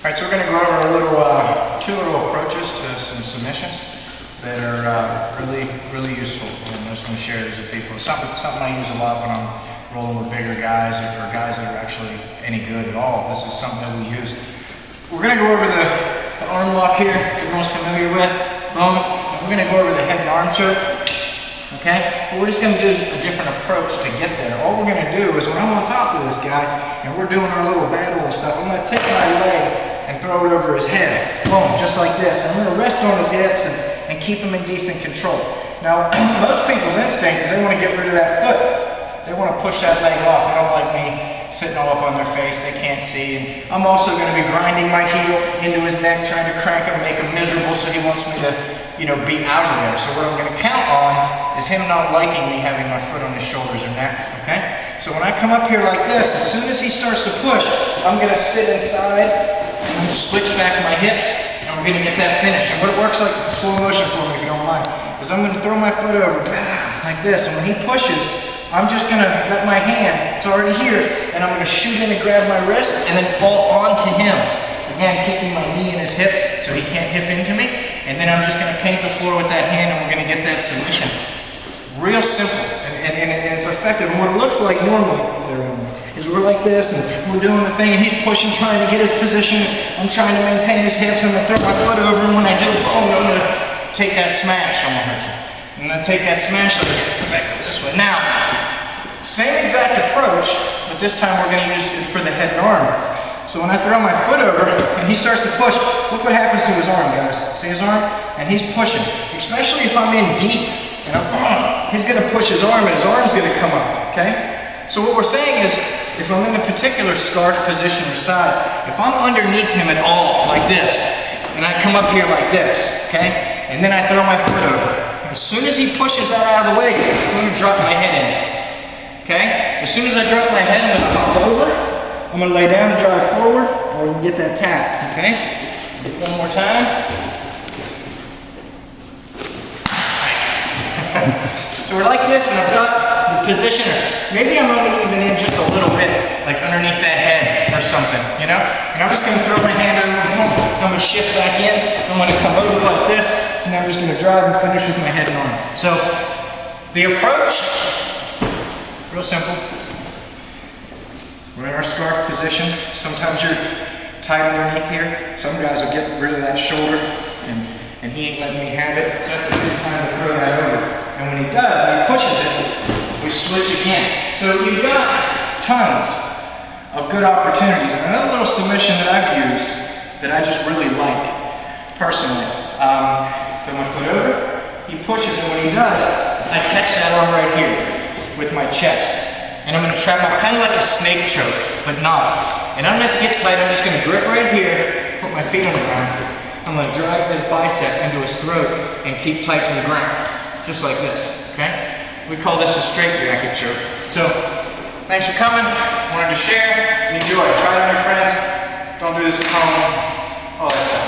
Alright, so we're going to go over two little approaches to some submissions that are really useful, and I just want to share these with people. Something I use a lot when I'm rolling with bigger guys or guys that are actually any good at all. This is something that we use. We're going to go over the arm lock here, everyone's familiar with. Boom. We're going to go over the head and arm choke. Okay? But we're just going to do a different approach to get there. All we're going to do is when I'm on top of this guy and we're doing our little battle and stuff, I'm going to take my leg and throw it over his head. Boom, just like this. I'm going to rest on his hips and keep him in decent control. Now, most people's instinct is they want to get rid of that foot. They want to push that leg off. They don't like me sitting all up on their face. They can't see. And I'm also going to be grinding my heel into his neck, trying to crank him, make him miserable, so he wants me to, be out of there. So what I'm going to count on is him not liking me having my foot on his shoulders or neck, okay? So when I come up here like this, as soon as he starts to push, I'm going to sit inside, I'm going to switch back my hips, and we're going to get that finish. And what works like slow motion for me, if you don't mind, is I'm going to throw my foot over, like this, and when he pushes, I'm just going to let my hand, it's already here, and I'm going to shoot in and grab my wrist, and then fall onto him. Again, keeping my knee in his hip, so he can't hip into me. And then I'm just going to paint the floor with that hand, and we're going to get that submission. Real simple, and it's effective. And what it looks like normally is we're like this, and we're doing the thing, and he's pushing, trying to get his position. I'm trying to maintain his hips, and I'm going to throw my foot over, and when I do, boom, I'm going to take that smash. I'm going to hurt you. I'm going to take that smash like that, come back over this way. Now, same exact approach, but this time we're going to use it for the head and arm. So when I throw my foot over and he starts to push, look what happens to his arm, guys. See his arm? And he's pushing. Especially if I'm in deep, and he's going to push his arm and his arm's going to come up, okay? So what we're saying is, if I'm in a particular scarf position or side, if I'm underneath him at all, like this, and I come up here like this, okay? And then I throw my foot over. As soon as he pushes that out of the way, I'm going to drop my head in, okay? As soon as I drop my head, I'm going to hop over. I'm going to lay down and drive forward, or we can get that tap, okay? One more time. So we're like this, and I've got the position, maybe I'm only even in just a little bit, like underneath that head or something, And I'm just going to throw my hand over, I'm going to shift back in, I'm going to come over like this, and I'm just going to drive and finish with my head and arm. So, the approach, real simple. We're in our scarf position. Sometimes you're tight underneath here. Some guys will get rid of that shoulder, and he ain't letting me have it. That's a good time to throw that over. And when he does, and he pushes it, we switch again. So you've got tons of good opportunities. And another little submission that I've used that I just really like, personally. Throw my foot over, he pushes, and when he does, I catch that arm right here with my chest. And I'm going to trap my, kind of like a snake choke, but not. And I'm not to get tight, I'm just going to grip right here, put my feet on the ground. I'm going to drive his bicep into his throat and keep tight to the ground. Just like this, okay? We call this a straight jacket choke. So, thanks for coming. Wanted to share. Enjoy. Try it with your friends. Don't do this at home. All that stuff.